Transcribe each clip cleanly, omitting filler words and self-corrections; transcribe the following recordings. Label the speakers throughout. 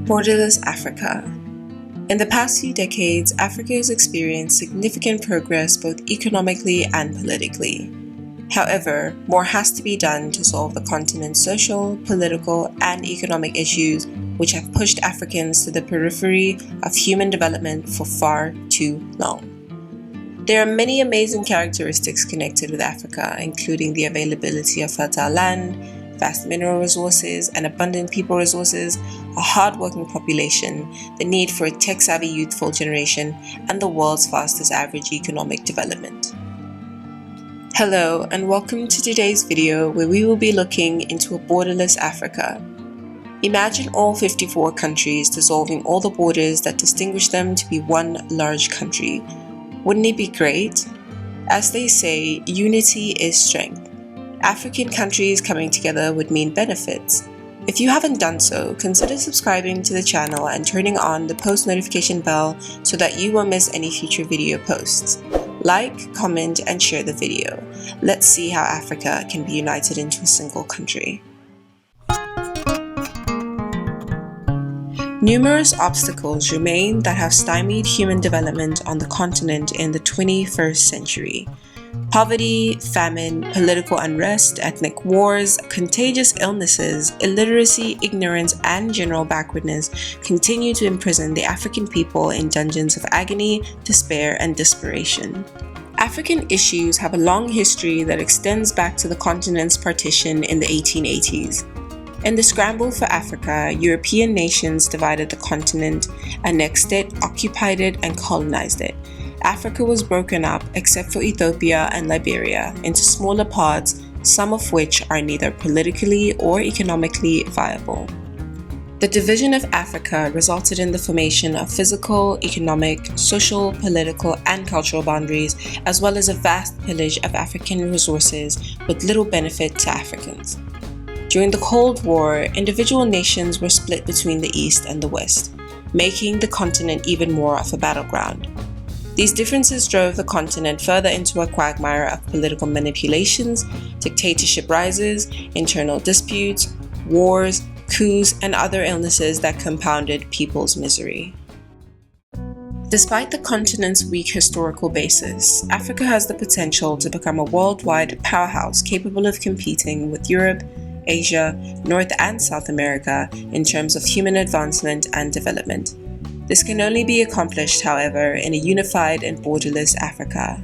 Speaker 1: Borderless Africa. In the past few decades, Africa has experienced significant progress both economically and politically. However, more has to be done to solve the continent's social, political, and economic issues which have pushed Africans to the periphery of human development for far too long. There are many amazing characteristics connected with Africa, including the availability of fertile land, vast mineral resources and abundant people resources, a hardworking population, the need for a tech-savvy youthful generation, and the world's fastest average economic development. Hello and welcome to today's video where we will be looking into a borderless Africa. Imagine all 54 countries dissolving all the borders that distinguish them to be one large country. Wouldn't it be great? As they say, unity is strength. African countries coming together would mean benefits. If you haven't done so, consider subscribing to the channel and turning on the post notification bell so that you won't miss any future video posts. Like, comment, and share the video. Let's see how Africa can be united into a single country. Numerous obstacles remain that have stymied human development on the continent in the 21st century. Poverty, famine, political unrest, ethnic wars, contagious illnesses, illiteracy, ignorance, and general backwardness continue to imprison the African people in dungeons of agony, despair, and desperation. African issues have a long history that extends back to the continent's partition in the 1880s. In the scramble for Africa, European nations divided the continent, annexed it, occupied it, and colonized it. Africa was broken up, except for Ethiopia and Liberia, into smaller parts, some of which are neither politically or economically viable. The division of Africa resulted in the formation of physical, economic, social, political, and cultural boundaries, as well as a vast pillage of African resources with little benefit to Africans. During the Cold War, individual nations were split between the East and the West, making the continent even more of a battleground. These differences drove the continent further into a quagmire of political manipulations, dictatorship rises, internal disputes, wars, coups, and other illnesses that compounded people's misery. Despite the continent's weak historical basis, Africa has the potential to become a worldwide powerhouse capable of competing with Europe, Asia, North and South America in terms of human advancement and development. This can only be accomplished, however, in a unified and borderless Africa.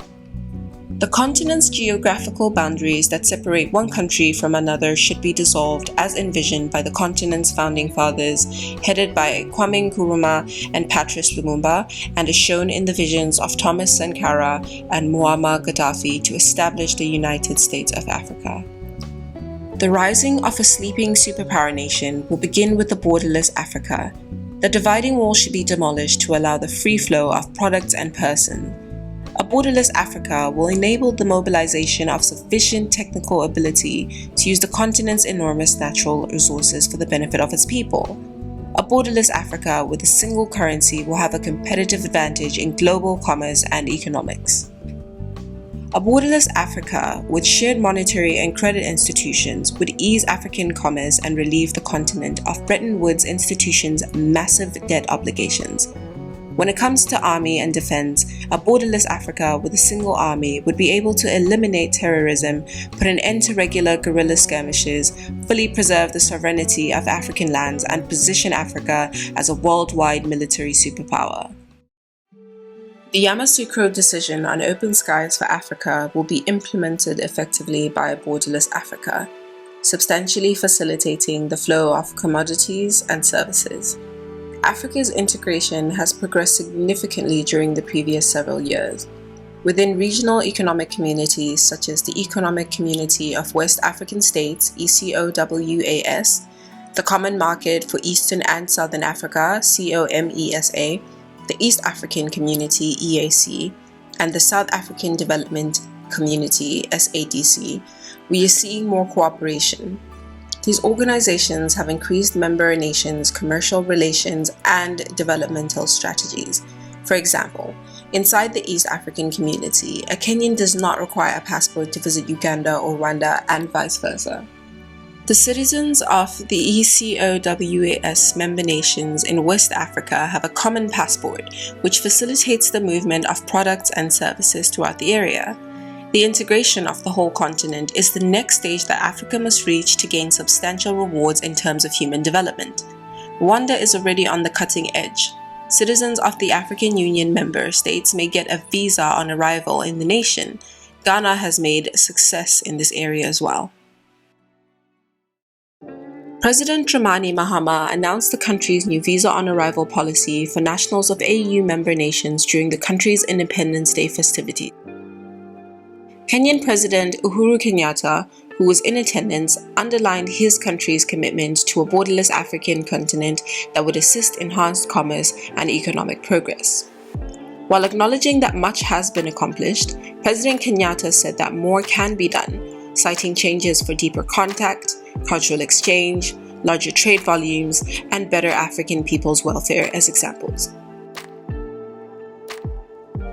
Speaker 1: The continent's geographical boundaries that separate one country from another should be dissolved as envisioned by the continent's founding fathers, headed by Kwame Nkrumah and Patrice Lumumba, and as shown in the visions of Thomas Sankara and Muammar Gaddafi to establish the United States of Africa. The rising of a sleeping superpower nation will begin with the borderless Africa. The dividing wall should be demolished to allow the free flow of products and persons. A borderless Africa will enable the mobilization of sufficient technical ability to use the continent's enormous natural resources for the benefit of its people. A borderless Africa with a single currency will have a competitive advantage in global commerce and economics. A borderless Africa with shared monetary and credit institutions would ease African commerce and relieve the continent of Bretton Woods institutions' massive debt obligations. When it comes to army and defense, a borderless Africa with a single army would be able to eliminate terrorism, put an end to regular guerrilla skirmishes, fully preserve the sovereignty of African lands, and position Africa as a worldwide military superpower. The Yamoussoukro decision on open skies for Africa will be implemented effectively by a borderless Africa, substantially facilitating the flow of commodities and services. Africa's integration has progressed significantly during the previous several years. Within regional economic communities such as the Economic Community of West African States, ECOWAS, the Common Market for Eastern and Southern Africa, COMESA, the East African Community, EAC, and the South African Development Community, SADC, we are seeing more cooperation. These organizations have increased member nations' commercial relations and developmental strategies. For example, inside the East African Community, a Kenyan does not require a passport to visit Uganda or Rwanda, and vice versa. The citizens of the ECOWAS member nations in West Africa have a common passport, which facilitates the movement of products and services throughout the area. The integration of the whole continent is the next stage that Africa must reach to gain substantial rewards in terms of human development. Rwanda is already on the cutting edge. Citizens of the African Union member states may get a visa on arrival in the nation. Ghana has made success in this area as well. President Dramani Mahama announced the country's new visa on arrival policy for nationals of AU member nations during the country's Independence Day festivities. Kenyan President Uhuru Kenyatta, who was in attendance, underlined his country's commitment to a borderless African continent that would assist enhanced commerce and economic progress. While acknowledging that much has been accomplished, President Kenyatta said that more can be done, citing changes for deeper contact, cultural exchange, larger trade volumes, and better African people's welfare as examples.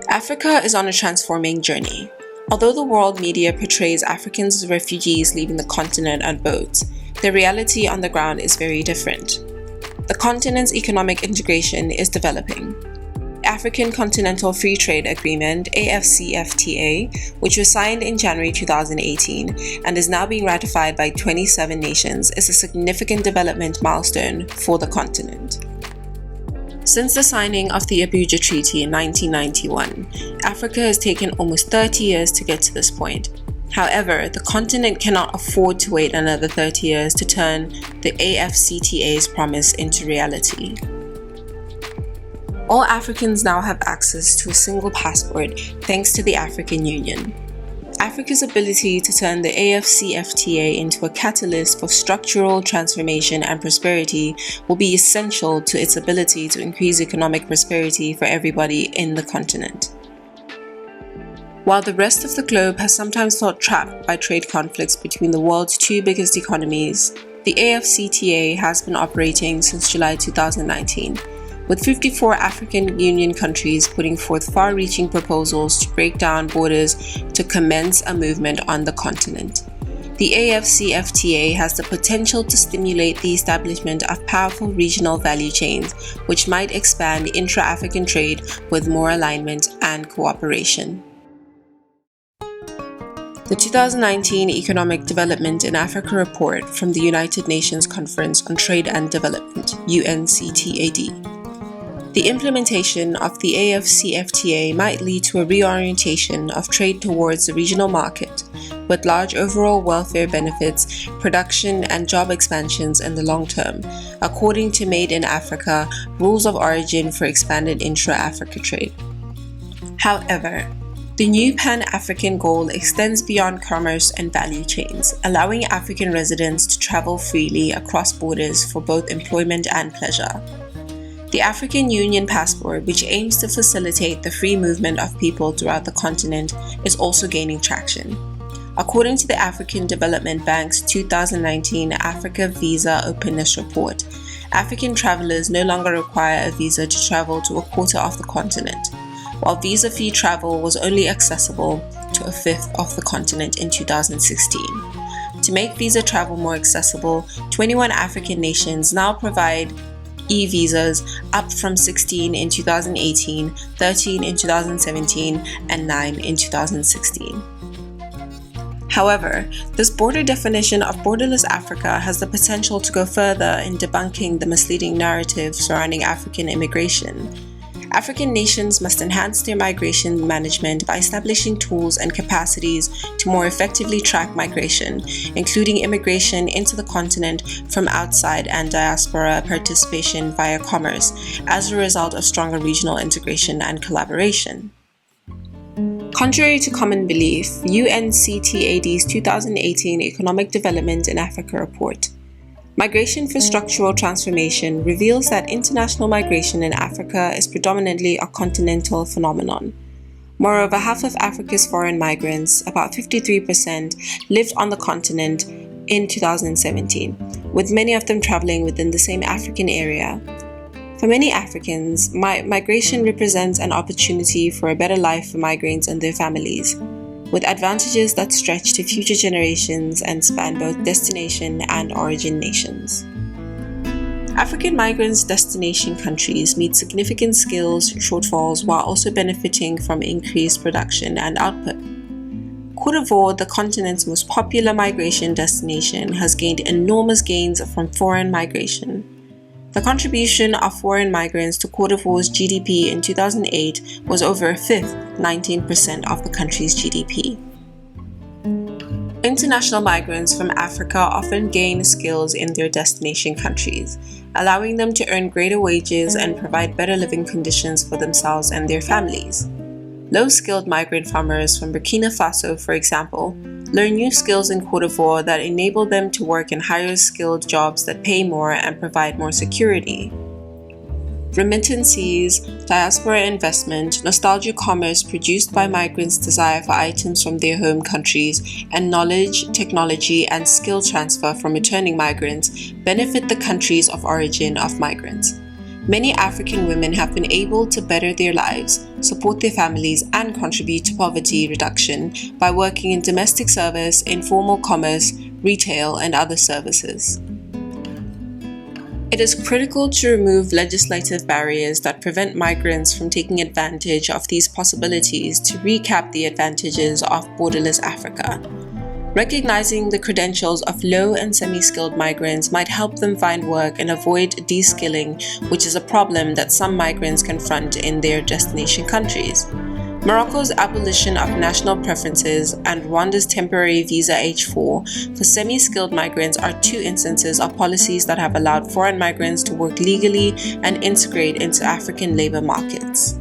Speaker 1: Africa is on a transforming journey. Although the world media portrays Africans as refugees leaving the continent on boats, the reality on the ground is very different. The continent's economic integration is developing. African Continental Free Trade Agreement (AfCFTA), which was signed in January 2018 and is now being ratified by 27 nations, is a significant development milestone for the continent. Since the signing of the Abuja Treaty in 1991, Africa has taken almost 30 years to get to this point. However, the continent cannot afford to wait another 30 years to turn the AfCFTA's promise into reality. All Africans now have access to a single passport thanks to the African Union. Africa's ability to turn the AfCFTA into a catalyst for structural transformation and prosperity will be essential to its ability to increase economic prosperity for everybody in the continent. While the rest of the globe has sometimes felt trapped by trade conflicts between the world's two biggest economies, the AfCFTA has been operating since July 2019. With 54 African Union countries putting forth far-reaching proposals to break down borders to commence a movement on the continent. The AfCFTA has the potential to stimulate the establishment of powerful regional value chains, which might expand intra-African trade with more alignment and cooperation. The 2019 Economic Development in Africa Report from the United Nations Conference on Trade and Development, UNCTAD. The implementation of the AfCFTA might lead to a reorientation of trade towards the regional market, with large overall welfare benefits, production and job expansions in the long term, according to Made in Africa Rules of Origin for Expanded Intra-Africa Trade. However, the new Pan-African goal extends beyond commerce and value chains, allowing African residents to travel freely across borders for both employment and pleasure. The African Union Passport, which aims to facilitate the free movement of people throughout the continent, is also gaining traction. According to the African Development Bank's 2019 Africa Visa Openness Report, African travelers no longer require a visa to travel to a quarter of the continent, while visa-free travel was only accessible to a fifth of the continent in 2016. To make visa travel more accessible, 21 African nations now provide e-visas, up from 16 in 2018, 13 in 2017, and 9 in 2016. However, this broader definition of borderless Africa has the potential to go further in debunking the misleading narrative surrounding African immigration. African nations must enhance their migration management by establishing tools and capacities to more effectively track migration, including immigration into the continent from outside and diaspora participation via commerce, as a result of stronger regional integration and collaboration. Contrary to common belief, UNCTAD's 2018 Economic Development in Africa report, Migration for Structural Transformation, reveals that international migration in Africa is predominantly a continental phenomenon. Moreover, half of Africa's foreign migrants, about 53%, lived on the continent in 2017, with many of them traveling within the same African area. For many Africans, migration represents an opportunity for a better life for migrants and their families. with advantages that stretch to future generations and span both destination and origin nations. African migrants' destination countries meet significant skills shortfalls while also benefiting from increased production and output. Cote d'Ivoire, the continent's most popular migration destination, has gained enormous gains from foreign migration. The contribution of foreign migrants to Cote d'Ivoire's GDP in 2008 was over a fifth, 19% of the country's GDP. International migrants from Africa often gain skills in their destination countries, allowing them to earn greater wages and provide better living conditions for themselves and their families. Low-skilled migrant farmers from Burkina Faso, for example, learn new skills in Cote d'Ivoire that enable them to work in higher-skilled jobs that pay more and provide more security. Remittances, diaspora investment, nostalgia commerce produced by migrants' desire for items from their home countries, and knowledge, technology, and skill transfer from returning migrants benefit the countries of origin of migrants. Many African women have been able to better their lives, support their families, and contribute to poverty reduction by working in domestic service, informal commerce, retail, and other services. It is critical to remove legislative barriers that prevent migrants from taking advantage of these possibilities to recap the advantages of borderless Africa. Recognizing the credentials of low and semi-skilled migrants might help them find work and avoid de-skilling, which is a problem that some migrants confront in their destination countries. Morocco's abolition of national preferences and Rwanda's temporary visa H4 for semi-skilled migrants are two instances of policies that have allowed foreign migrants to work legally and integrate into African labor markets.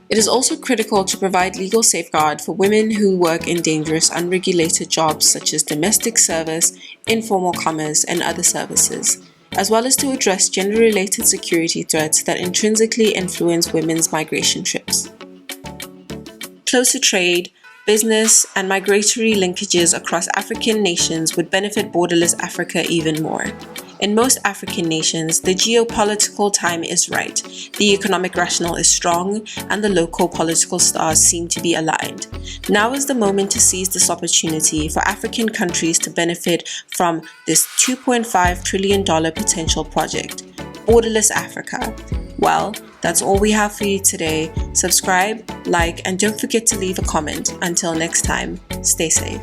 Speaker 1: It is also critical to provide legal safeguard for women who work in dangerous, unregulated jobs such as domestic service, informal commerce, and other services, as well as to address gender-related security threats that intrinsically influence women's migration trips. Closer trade, business, and migratory linkages across African nations would benefit borderless Africa even more. In most African nations, the geopolitical time is right, the economic rationale is strong, and the local political stars seem to be aligned. Now is the moment to seize this opportunity for African countries to benefit from this $2.5 trillion potential project, Borderless Africa. Well, that's all we have for you today. Subscribe, like, and don't forget to leave a comment. Until next time, stay safe.